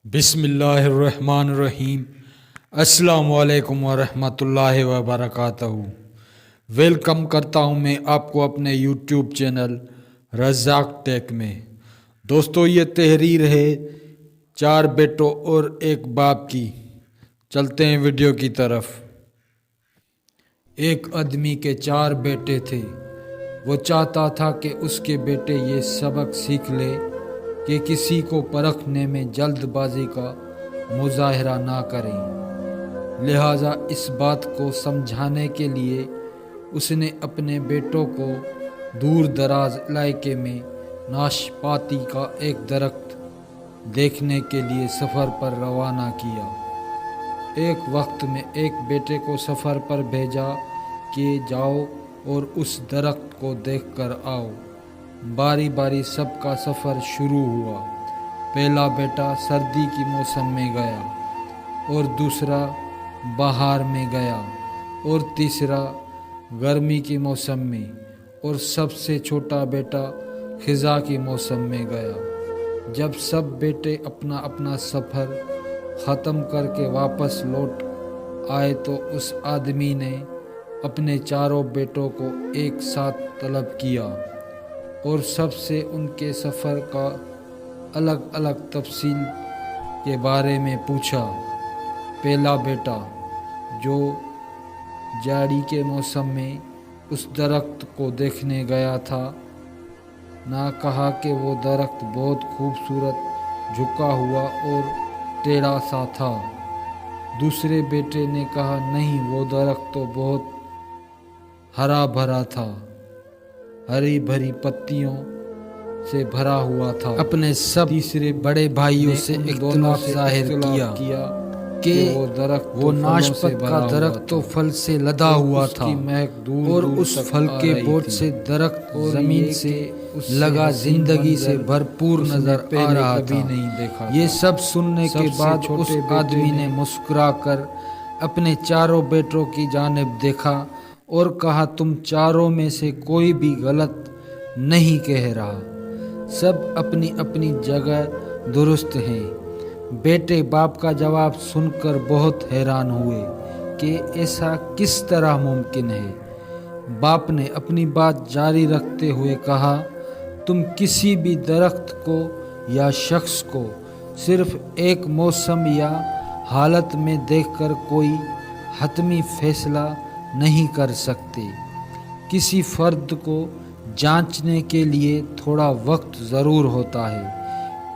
بسم اللہ الرحمن الرحیم۔ السلام علیکم ورحمۃ اللہ وبرکاتہ۔ ویلکم کرتا ہوں میں آپ کو اپنے یوٹیوب چینل رزاق ٹیک میں۔ دوستو، یہ تحریر ہے 4 بیٹوں اور 1 باپ کی۔ چلتے ہیں ویڈیو کی طرف۔ ایک آدمی کے 4 بیٹے تھے۔ وہ چاہتا تھا کہ اس کے بیٹے یہ سبق سیکھ لے کہ کسی کو پرکھنے میں جلد بازی کا مظاہرہ نہ کریں۔ لہٰذا اس بات کو سمجھانے کے لیے اس نے اپنے بیٹوں کو دور دراز علاقے میں ناشپاتی کا ایک درخت دیکھنے کے لیے سفر پر روانہ کیا۔ ایک وقت میں ایک بیٹے کو سفر پر بھیجا کہ جاؤ اور اس درخت کو دیکھ کر آؤ۔ باری باری سب کا سفر شروع ہوا۔ پہلا بیٹا سردی کی موسم میں گیا، اور دوسرا بہار میں گیا، اور تیسرا گرمی کی موسم میں، اور سب سے چھوٹا بیٹا خزاں کی موسم میں گیا۔ جب سب بیٹے اپنا اپنا سفر ختم کر کے واپس لوٹ آئے تو اس آدمی نے اپنے 4 بیٹوں کو ایک ساتھ طلب کیا اور سب سے ان کے سفر کا الگ الگ تفصیل کے بارے میں پوچھا۔ پہلا بیٹا، جو جاڑی کے موسم میں اس درخت کو دیکھنے گیا تھا، نے کہا کہ وہ درخت بہت خوبصورت جھکا ہوا اور ٹیڑھا سا تھا۔ دوسرے بیٹے نے کہا، نہیں، وہ درخت تو بہت ہرا بھرا تھا، ہری بھری پتیوں سے بھرا ہوا تھا۔ اپنے سب تیسرے بڑے بھائیوں سے اختلاف ظاہر کیا کہ وہ ناشپت کا درخت تو پھل سے لدا ہوا تھا، اور اس پھل کے بوٹ سے درخت زمین سے لگا زندگی سے بھرپور نظر آ رہا تھا۔ یہ سب سننے کے بعد اس آدمی نے مسکرا کر اپنے 4 بیٹوں کی جانب دیکھا اور کہا، تم 4 میں سے کوئی بھی غلط نہیں کہہ رہا، سب اپنی اپنی جگہ درست ہیں۔ بیٹے باپ کا جواب سن کر بہت حیران ہوئے کہ ایسا کس طرح ممکن ہے۔ باپ نے اپنی بات جاری رکھتے ہوئے کہا، تم کسی بھی درخت کو یا شخص کو صرف ایک موسم یا حالت میں دیکھ کر کوئی حتمی فیصلہ نہیں کر سکتے۔ کسی فرد کو جانچنے کے لیے تھوڑا وقت ضرور ہوتا ہے۔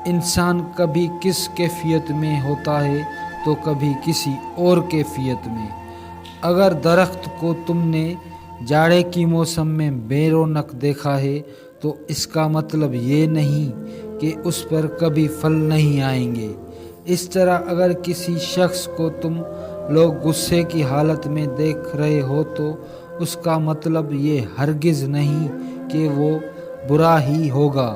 انسان کبھی کس کیفیت میں ہوتا ہے تو کبھی کسی اور کیفیت میں۔ اگر درخت کو تم نے جاڑے کی موسم میں بے رونق دیکھا ہے تو اس کا مطلب یہ نہیں کہ اس پر کبھی پھل نہیں آئیں گے۔ اس طرح اگر کسی شخص کو تم لوگ غصے کی حالت میں دیکھ رہے ہو تو اس کا مطلب یہ ہرگز نہیں کہ وہ برا ہی ہوگا۔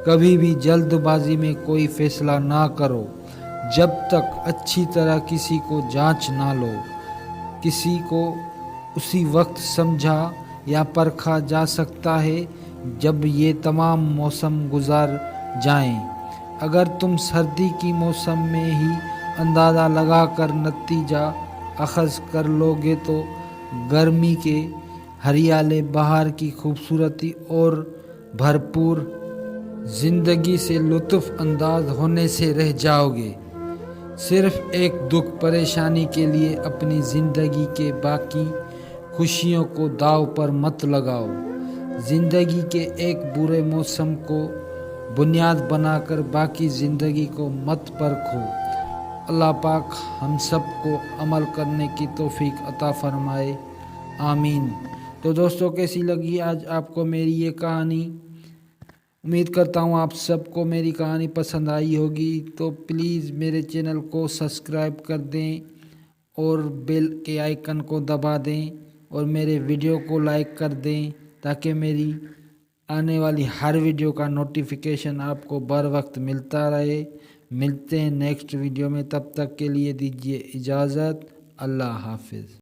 کبھی بھی جلد بازی میں کوئی فیصلہ نہ کرو جب تک اچھی طرح کسی کو جانچ نہ لو۔ کسی کو اسی وقت سمجھا یا پرکھا جا سکتا ہے جب یہ تمام موسم گزر جائیں۔ اگر تم سردی کی موسم میں ہی اندازہ لگا کر نتیجہ اخذ کر لو گے تو گرمی کے ہریالے بہار کی خوبصورتی اور بھرپور زندگی سے لطف انداز ہونے سے رہ جاؤ گے۔ صرف ایک دکھ پریشانی کے لیے اپنی زندگی کے باقی خوشیوں کو داؤ پر مت لگاؤ۔ زندگی کے ایک برے موسم کو بنیاد بنا کر باقی زندگی کو مت پرکھو۔ اللہ پاک ہم سب کو عمل کرنے کی توفیق عطا فرمائے، آمین۔ تو دوستو، کیسی لگی آج آپ کو میری یہ کہانی؟ امید کرتا ہوں آپ سب کو میری کہانی پسند آئی ہوگی۔ تو پلیز میرے چینل کو سبسکرائب کر دیں اور بیل کے آئیکن کو دبا دیں اور میرے ویڈیو کو لائک کر دیں تاکہ میری آنے والی ہر ویڈیو کا نوٹیفیکیشن آپ کو بر وقت ملتا رہے۔ ملتے ہیں نیکسٹ ویڈیو میں، تب تک کے لیے دیجیے اجازت۔ اللہ حافظ۔